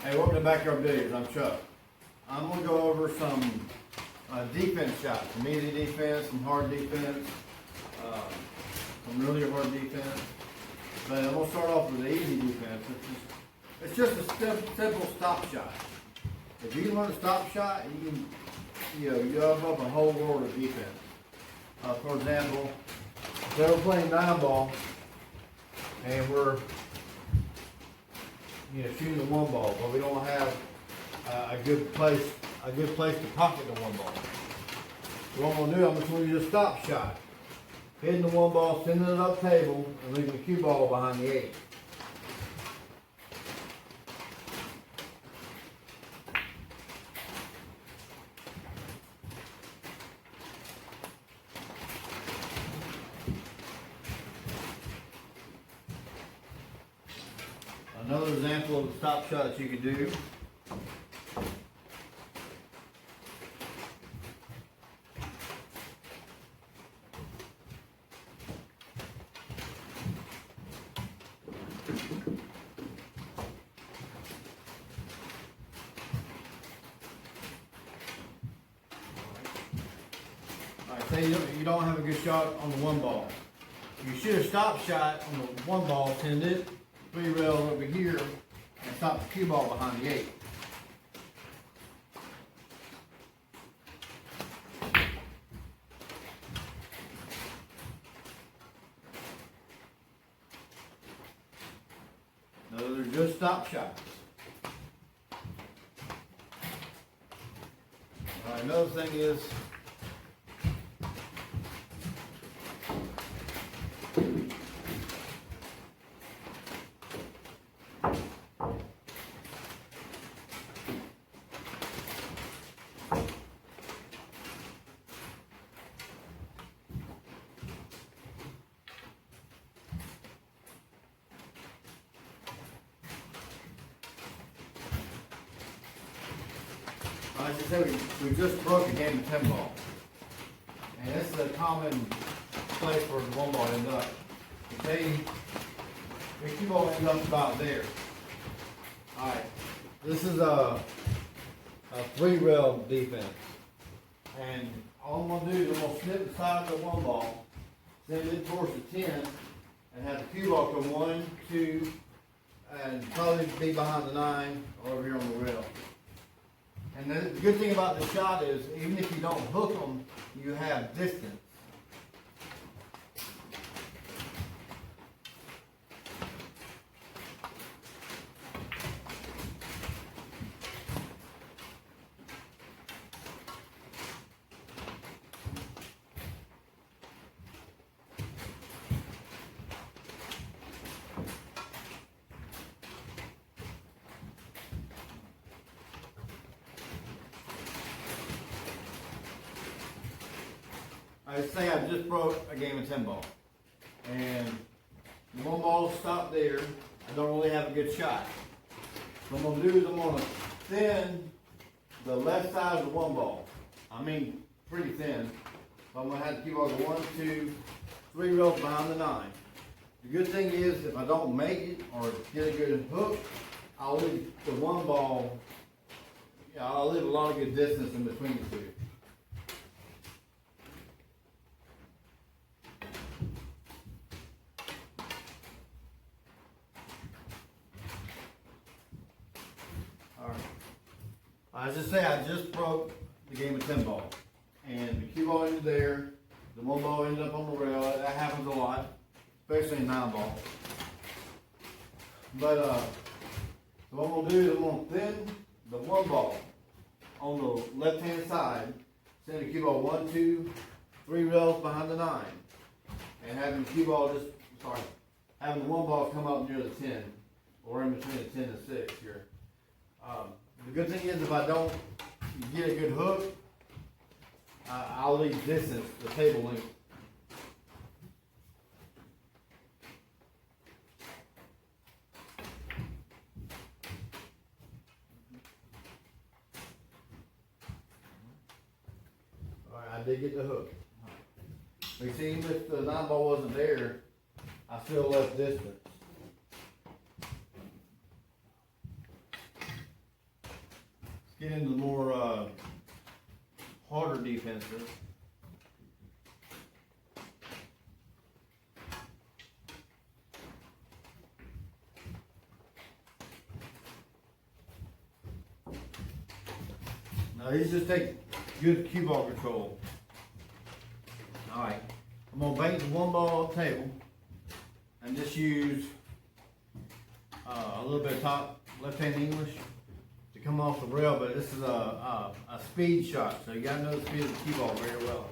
Hey, welcome to Backyard Billiards. I'm Chuck. I'm going to go over some defense shots, some easy defense, some hard defense, some really hard defense. But I'm going to start off with the easy defense. It's just a simple stop shot. If you can learn a stop shot, you can, you have up a whole world of defense. For example, if we're playing 9-ball and we're shooting the 1-ball, but we don't have a good place to pocket the 1-ball. So what I'm going to do, I'm just going to use a stop shot. Hitting the 1-ball, sending it up table, and leaving the cue ball behind the 8. Another example of a stop shot that you could do. Alright, say you don't have a good shot on the 1-ball. You shoot a stop shot on the 1-ball, send it 3 rails over here, and stop the cue ball behind the 8. Those are good stop shots. Alright, another thing is as I said, we just broke a game of 10-ball. And this is a common place where the 1-ball ends up. Say the cue ball ends up about there. Alright, this is a 3-rail defense. And all I'm going to do is I'm going to snip the side of the 1-ball, send it towards the 10, and have the cue ball come 1, 2, and probably be behind the 9 or over here on the rail. And the good thing about this shot is, even if you don't hook them, you have distance. I say I just broke a game of 10-ball, and the 1-ball stopped there. I don't really have a good shot. What I'm going to do is I'm going to thin the left side of the 1-ball. I mean, pretty thin. So I'm going to have to keep on the 1, 2, 3 rails behind the 9. The good thing is, if I don't make it or get a good hook, I'll leave the 1-ball. I'll leave a lot of good distance in between the two. As I say, I just broke the game of 10-ball, and the cue ball ended there, the 1-ball ended up on the rail. That happens a lot, especially in 9-ball. But so what I'm going to do is I'm going to thin the 1-ball on the left-hand side, send the cue ball 1, 2, 3 rails behind the 9, and having the cue ball having the 1-ball come up near the 10, or in between the 10 and 6 here. The good thing is, if I don't get a good hook, I'll leave distance, the table length. Alright, I did get the hook. But see, even if the 9-ball wasn't there, I still left distance. get into more harder defenses. Now these just take good cue ball control. Alright, I'm going to bank the one ball off the table and just use a little bit of top left-hand English to come off the rail, but this is a speed shot, so you got to know the speed of the cue ball very well.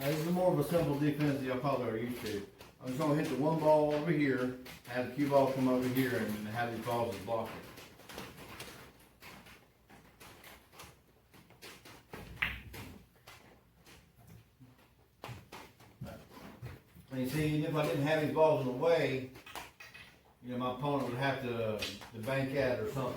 Now, this is more of a simple defense that y'all probably are used to. I'm just going to hit the one ball over here, have the cue ball come over here, and have these balls as blockers. And you see, even if I didn't have these balls in the way, you know, my opponent would have to bank at or something.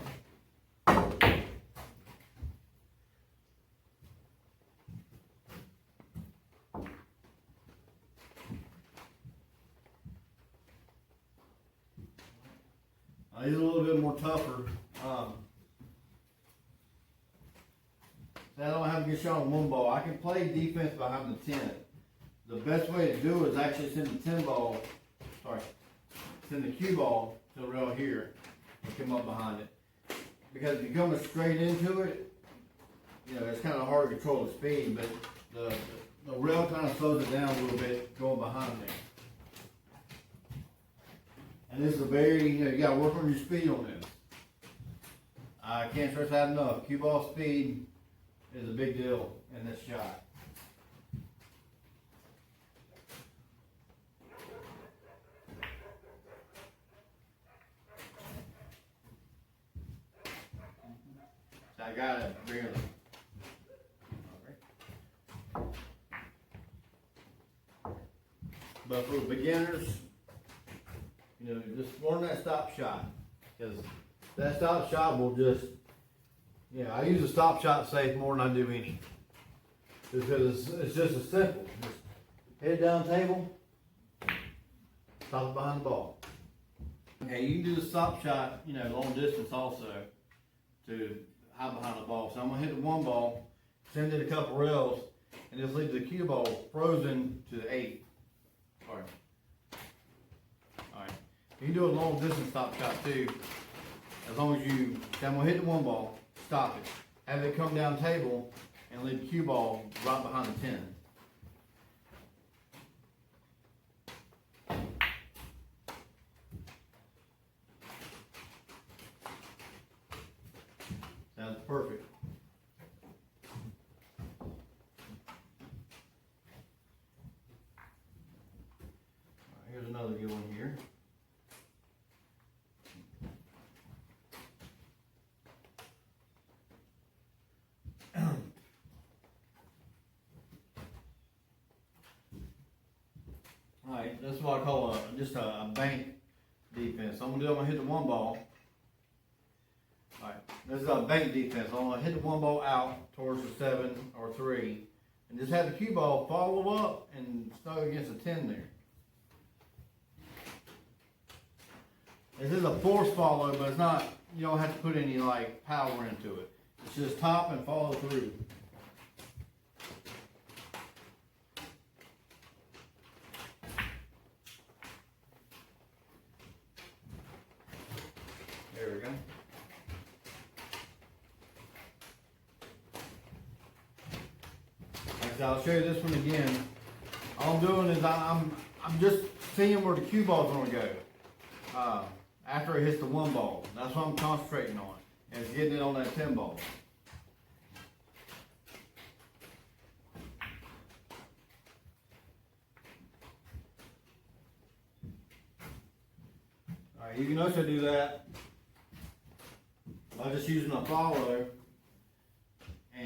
These are a little bit more tougher. I don't have to get shot on one ball. I can play defense behind the 10. The best way to do it is actually send the send the cue ball to the rail here and come up behind it. Because if you come straight into it, you know, it's kind of hard to control the speed, but the rail kind of slows it down a little bit going behind there. And this is a very, you know, you got to work on your speed on this. I can't stress that enough. Cue ball speed is a big deal in this shot. So I got it really. But for beginners, you know, just learn that stop shot, because that stop shot will just, you know, I use a stop shot safe more than I do any. Because it's just as simple. Just head down table, stop it behind the ball. Okay, you can do the stop shot, you know, long distance also to hide behind the ball. So I'm gonna hit the one ball, send it a couple rails, and just leave the cue ball frozen to the 8. Alright. Alright. You can do a long distance stop shot too. As long as you, I'm gonna hit the one ball, stop it, have it come down table, and leave the cue ball right behind the 10. Sounds perfect. All right, here's another good one here. Alright, that's what I call just a bank defense. So I'm gonna hit the one ball. Alright, this is a bank defense. I'm gonna hit the one ball out towards the 7 or 3, and just have the cue ball follow up and snug against the 10 there. This is a force follow, but it's not, you don't have to put any like power into it. It's just top and follow through. There we go. Like I'll show you this one again. All I'm doing is I'm just seeing where the cue ball's going to go after it hits the one ball. That's what I'm concentrating on. And it's getting it on that 10 ball. Alright, you can also do that by just using a follow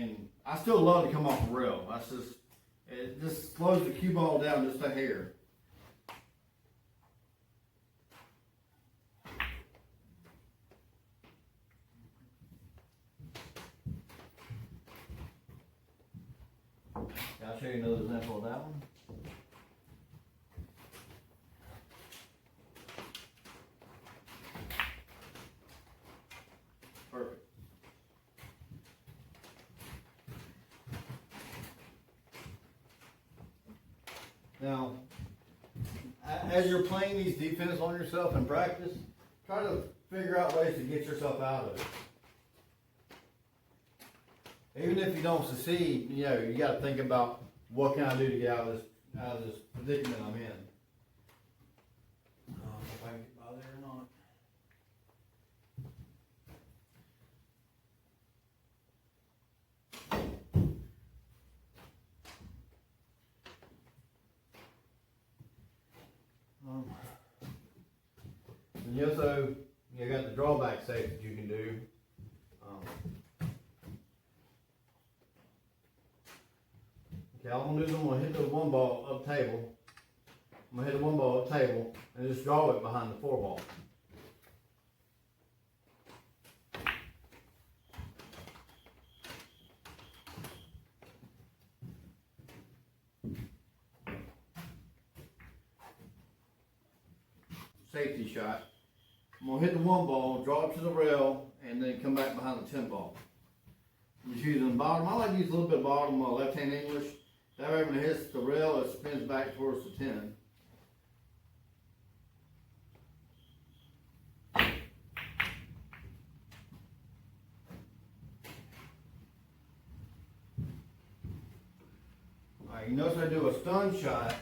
And I still love to come off the rail. It just slows the cue ball down just a hair. I'll show you another example of that one. Perfect. Now, as you're playing these defense on yourself in practice, try to figure out ways to get yourself out of it. Even if you don't succeed, you know, you got to think about what can I do to get out of this predicament I'm in. I don't know if I can get by there or not. And you also, you got the drawback safe that you can do. Okay, all I'm gonna do is I'm gonna hit the one ball up table. I'm gonna hit the one ball up table and just draw it behind the four ball. Safety shot. I'm gonna hit the one ball, draw it to the rail, and then come back behind the 10 ball. I'm just using the bottom. I like to use a little bit of bottom left-hand English. That way when it hits the rail, it spins back towards the 10. Alright, you notice I do a stun shot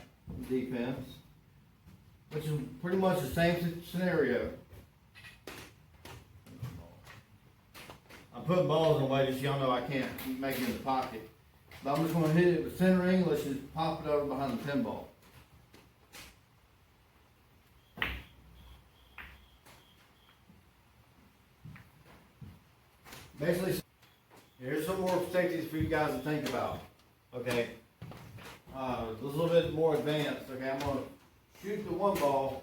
defense, which is pretty much the same scenario. I put balls in the way just so y'all know I can't make it in the pocket. But I'm just going to hit it with center English and pop it over behind the 10 ball. Basically, here's some more safeties for you guys to think about. Okay, a little bit more advanced. Okay, I'm going to shoot the one ball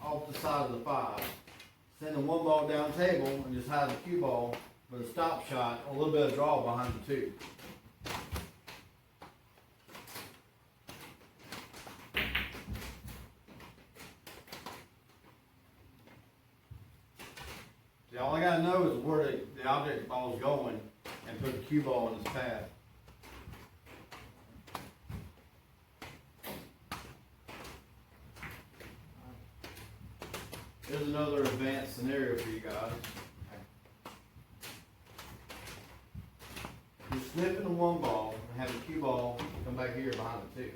off the side of the 5. Send the one ball down table and just hide the cue ball with a stop shot, a little bit of draw behind the 2. See, all I gotta know is where the object ball is going and put the cue ball in its path. Here's another advanced scenario for you guys. You're snipping the one ball and have the cue ball come back here behind the 2.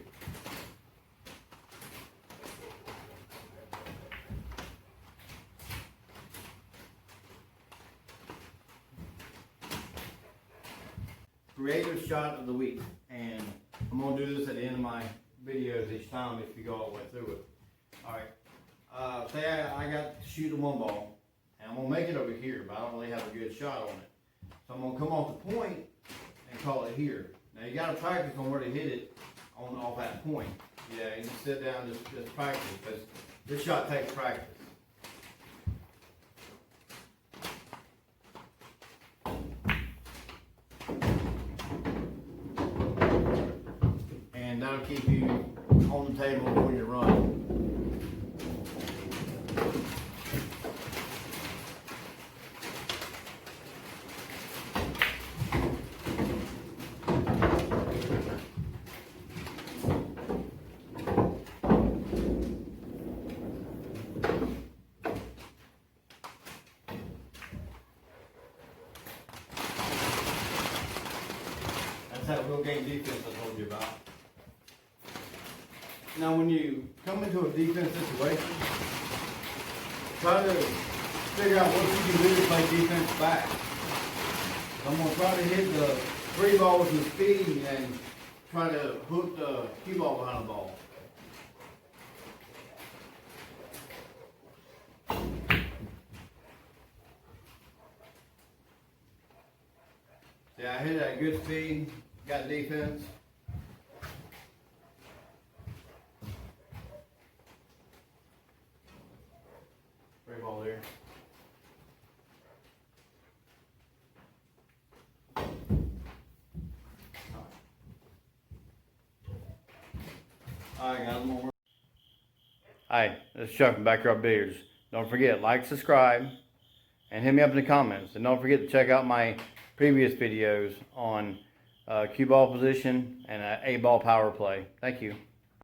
Creative shot of the week, and I'm going to do this at the end of my videos each time if you go all the way through it. Alright, say I got to shoot the one ball, and I'm going to make it over here, but I don't really have a good shot on it. So I'm going to come off the point and call it here. Now you got to practice on where to hit it off that point. Yeah, you just sit down and just practice, because this shot takes practice. And that'll keep you on the table when you're running. That's that real game defense I told you about. Now when you come into a defense situation, try to figure out what you can do to play defense back. I'm going to try to hit the 3 ball with some speed and try to hook the cue ball behind the ball. See, I I hit it at good speed, got defense. Great ball there. Alright guys, one more. Hi, this is Chuck from Backyard Billiards. Don't forget, like, subscribe, and hit me up in the comments. And don't forget to check out my previous videos on cue ball position and A ball power play. Thank you.